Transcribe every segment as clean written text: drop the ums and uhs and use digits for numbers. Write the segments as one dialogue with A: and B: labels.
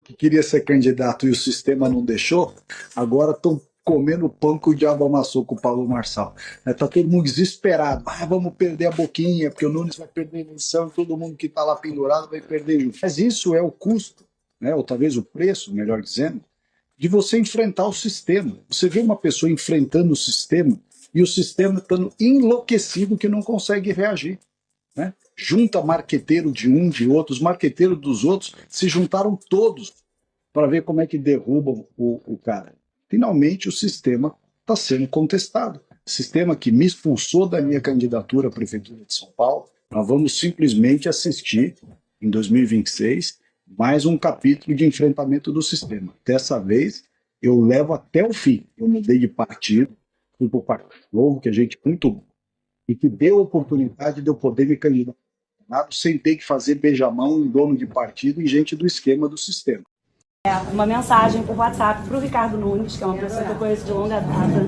A: que queria ser candidato e o sistema não deixou, agora estão comendo pão que o diabo amassou com o Paulo Marçal. Está todo mundo desesperado. Vamos perder a boquinha, porque o Nunes vai perder a eleição e todo mundo que está lá pendurado vai perder junto. Mas isso é o custo, né? Ou talvez o preço, melhor dizendo, de você enfrentar o sistema. Você vê uma pessoa enfrentando o sistema e o sistema estando enlouquecido que não consegue reagir, né? Junta marqueteiro de um, de outro, os marqueteiros dos outros se juntaram todos para ver como é que derrubam o cara. Finalmente o sistema está sendo contestado. O sistema que me expulsou da minha candidatura à Prefeitura de São Paulo, nós vamos simplesmente assistir, em 2026, mais um capítulo de enfrentamento do sistema. Dessa vez, eu levo até o fim. Eu mudei de partido, fui para o Partido Novo, que a gente muito bom, e que deu a oportunidade de eu poder me candidatar sem ter que fazer beijamão em dono de partido e gente do esquema do sistema.
B: Uma mensagem por WhatsApp para o Ricardo Nunes, que é uma pessoa que eu conheço de longa data.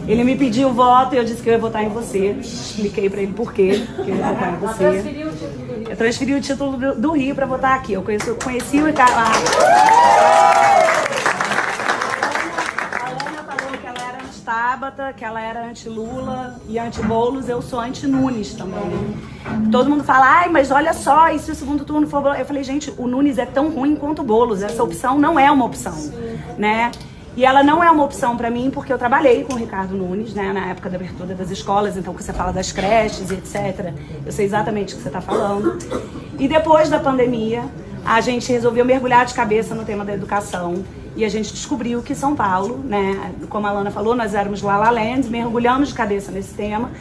B: Ele me pediu voto e eu disse que eu ia votar em você. Expliquei para ele por quê que eu ia votar em você. Eu transferi o título do Rio para votar aqui. Eu conheci o Ricardo. Tabata, que ela era anti-Lula e anti-Boulos, eu sou anti-Nunes também. Todo mundo fala, mas olha só, e se o segundo turno for... Eu falei, gente, o Nunes é tão ruim quanto o Boulos, essa opção não é uma opção, né? E ela não é uma opção para mim, porque eu trabalhei com o Ricardo Nunes, né, na época da abertura das escolas, então que você fala das creches, etc. Eu sei exatamente o que você está falando. E depois da pandemia, a gente resolveu mergulhar de cabeça no tema da educação. E a gente descobriu que São Paulo, né, como a Lana falou, nós éramos La La Land, mergulhamos de cabeça nesse tema,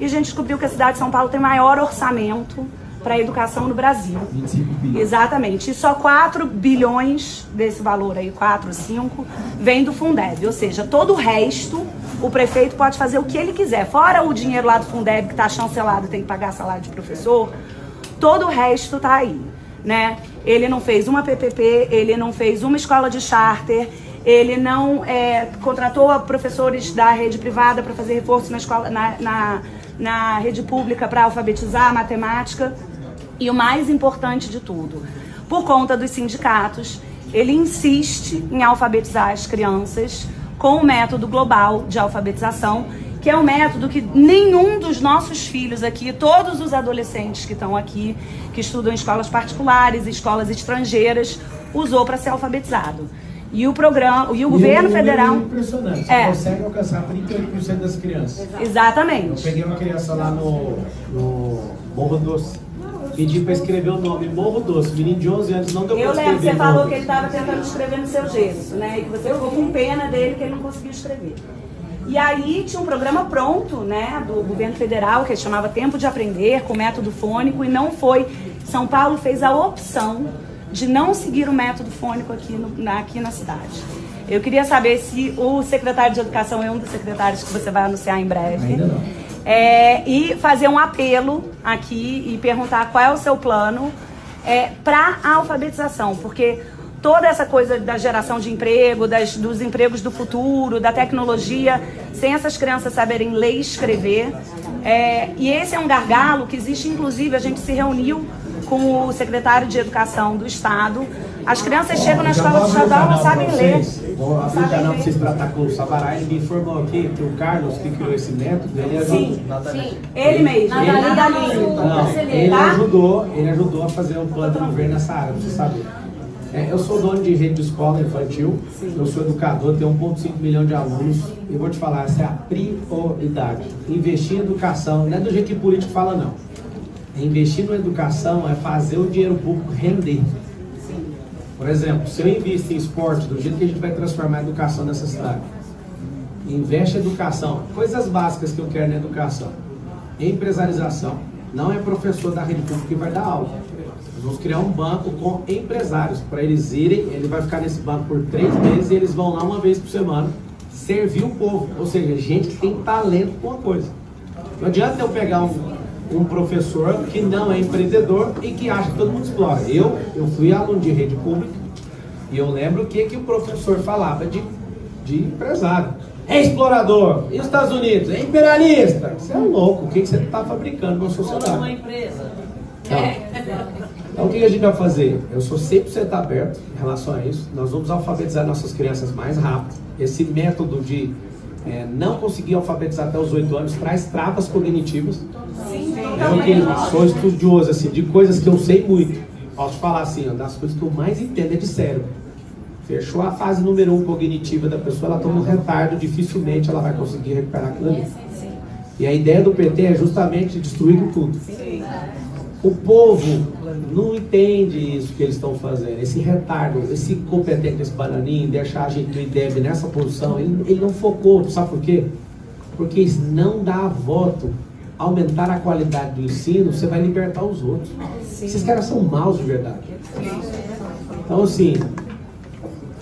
B: e a gente descobriu que a cidade de São Paulo tem maior orçamento para a educação no Brasil.
C: 25 bilhões.
B: Exatamente. E só 4 bilhões desse valor aí, 4, 5, vem do Fundeb. Ou seja, todo o resto, o prefeito pode fazer o que ele quiser. Fora o dinheiro lá do Fundeb, que está chancelado, tem que pagar salário de professor, todo o resto está aí, né? Ele não fez uma PPP, ele não fez uma escola de charter, ele não contratou professores da rede privada para fazer reforço na escola, na rede pública para alfabetizar a matemática. E o mais importante de tudo, por conta dos sindicatos, ele insiste em alfabetizar as crianças com o método global de alfabetização, que é um método que nenhum dos nossos filhos aqui, todos os adolescentes que estão aqui, que estudam em escolas particulares, escolas estrangeiras, usou para ser alfabetizado. E o programa, e o governo federal...
C: É impressionante, você consegue alcançar 38% das crianças.
B: Exatamente.
C: Eu peguei uma criança lá no Morro Doce, pedi para escrever o nome Morro Doce, menino de 11 anos, não deu para escrever.
B: Eu lembro, você falou que ele estava tentando escrever no seu gesso, né? E que você ficou com pena dele que ele não conseguiu escrever. E aí tinha um programa pronto, né, do governo federal, que chamava Tempo de Aprender, com método fônico, e não foi. São Paulo fez a opção de não seguir o método fônico aqui na cidade. Eu queria saber se o secretário de Educação é um dos secretários que você vai anunciar em breve.
C: Ainda não.
B: E fazer um apelo aqui e perguntar qual é o seu plano para a alfabetização, porque toda essa coisa da geração de emprego, dos empregos do futuro, da tecnologia, sem essas crianças saberem ler e escrever. E esse é um gargalo que existe, inclusive, a gente se reuniu com o secretário de Educação do Estado. As crianças chegam na escola estadual e não sabem ler.
C: Vou abrir o canal para vocês tratar com o Sabarai. Ele me informou aqui que o Carlos, que criou esse método, ele ajudou.
B: Sim, ele mesmo.
C: Ele ajudou a fazer um plano de governo nessa área, pra você saber. Eu sou dono de rede de escola infantil, eu sou educador, tenho 1,5 milhão de alunos. E vou te falar, essa é a prioridade. Investir em educação, não é do jeito que o político fala, não. Investir na educação é fazer o dinheiro público render. Por exemplo, se eu invisto em esporte, do jeito que a gente vai transformar a educação nessa cidade, investe em educação, coisas básicas que eu quero na educação, empresarização, não é professor da rede pública que vai dar aula. Nós vamos criar um banco com empresários, para eles irem, ele vai ficar nesse banco por 3 meses e eles vão lá uma vez por semana servir o povo, ou seja, gente que tem talento com a coisa. Não adianta eu pegar um professor que não é empreendedor e que acha que todo mundo explora. Eu fui aluno de rede pública e eu lembro o que o professor falava de empresário. É explorador. E os Estados Unidos? É imperialista. Você é louco. O que você está fabricando na sociedade?
D: Uma empresa.
C: Então o que a gente vai fazer? Eu sou 100% aberto em relação a isso. Nós vamos alfabetizar nossas crianças mais rápido. Esse método de não conseguir alfabetizar até os 8 anos traz travas cognitivas. Eu que sou estudioso assim, de coisas que eu sei muito. Posso falar assim, das coisas que eu mais entendo é de cérebro. Fechou a fase número 1 cognitiva da pessoa, ela toma um retardo, dificilmente ela vai conseguir recuperar aquilo ali. E a ideia do PT é justamente destruir tudo. O povo não entende isso que eles estão fazendo, esse retardo, esse incompetente, esse bananinho, deixar a gente do IDEB nessa posição, ele não focou, sabe por quê? Porque isso não dá voto. Aumentar a qualidade do ensino, você vai libertar os outros. Esses caras são maus de verdade. Então assim,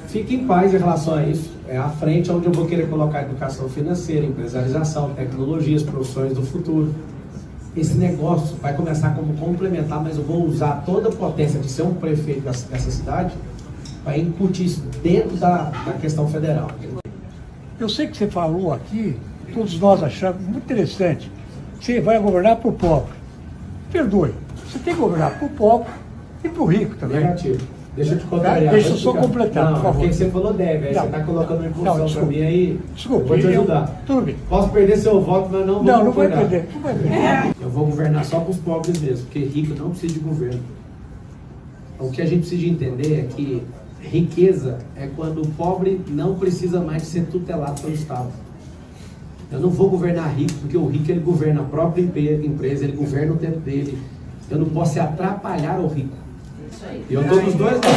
C: fique em paz em relação a isso. É a frente onde eu vou querer colocar educação financeira, empresarização, tecnologias, profissões do futuro. Esse negócio vai começar como complementar, mas eu vou usar toda a potência de ser um prefeito dessa cidade para incutir isso dentro da questão federal.
D: Eu sei que você falou aqui, todos nós achamos muito interessante, que você vai governar para o pobre. Perdoe, você tem que governar para o pobre e para o rico também.
C: Negativo. Deixa eu te contrariar.
D: Deixa eu só completar, por favor.
C: Porque você falou deve, aí você está colocando uma impulsão para mim aí.
D: Desculpa,
C: eu vou te ajudar.
D: Tudo bem.
C: Posso perder seu voto, mas não vou
D: não vai perder. Não vai perder.
C: Eu vou governar só para os pobres mesmo, porque rico não precisa de governo. O que a gente precisa entender é que riqueza é quando o pobre não precisa mais de ser tutelado pelo Estado. Eu não vou governar rico, porque o rico ele governa a própria empresa, ele governa o tempo dele. Eu não posso atrapalhar o rico. E eu estou dos dois lados.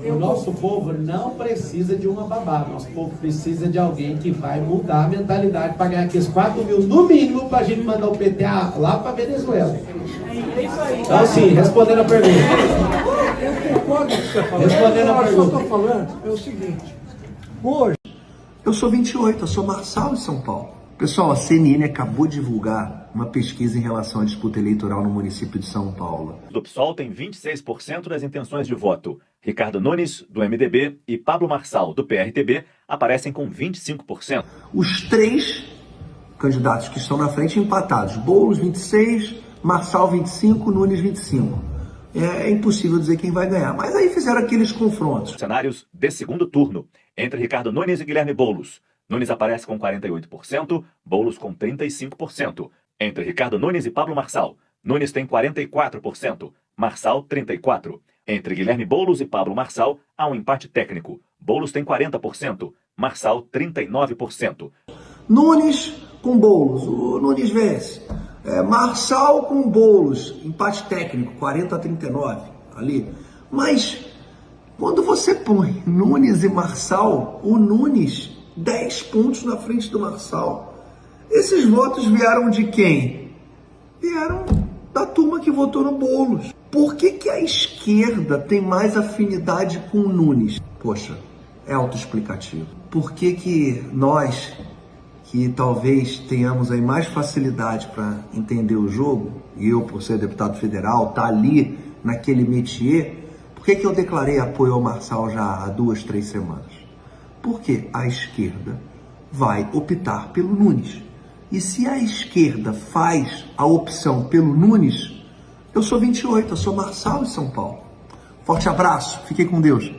C: O nosso povo não precisa de uma babá. Nosso povo precisa de alguém que vai mudar a mentalidade para ganhar aqueles 4 mil no mínimo para a gente mandar o PT lá para Venezuela. Então, assim, respondendo a pergunta.
D: Eu concordo com o que você falou.
C: Respondendo a pergunta.
D: Eu estou falando é o seguinte. Hoje,
E: eu sou 28, eu sou Marçal de São Paulo. Pessoal, a CNN acabou de divulgar uma pesquisa em relação à disputa eleitoral no município de São Paulo.
F: Do PSOL tem 26% das intenções de voto. Ricardo Nunes, do MDB, e Pablo Marçal, do PRTB, aparecem com 25%.
E: Os 3 candidatos que estão na frente empatados. Boulos, 26, Marçal, 25, Nunes, 25. É impossível dizer quem vai ganhar. Mas aí fizeram aqueles confrontos.
F: Cenários de segundo turno, entre Ricardo Nunes e Guilherme Boulos. Nunes aparece com 48%, Boulos com 35%. Entre Ricardo Nunes e Pablo Marçal, Nunes tem 44%, Marçal 34%. Entre Guilherme Boulos e Pablo Marçal, há um empate técnico. Boulos tem 40%, Marçal 39%.
E: Nunes com Boulos, o Nunes vence. Marçal com Boulos, empate técnico, 40-39 ali. Mas quando você põe Nunes e Marçal, o Nunes 10 pontos na frente do Marçal. Esses votos vieram de quem? Vieram da turma que votou no Boulos. Por que a esquerda tem mais afinidade com o Nunes? Poxa, é autoexplicativo. Por que nós, que talvez tenhamos aí mais facilidade para entender o jogo, e eu, por ser deputado federal, tá ali naquele métier, por que eu declarei apoio ao Marçal já há 2, 3 semanas? Porque a esquerda vai optar pelo Nunes. E se a esquerda faz a opção pelo Nunes, eu sou 28, eu sou Marçal de São Paulo. Forte abraço, fiquem com Deus.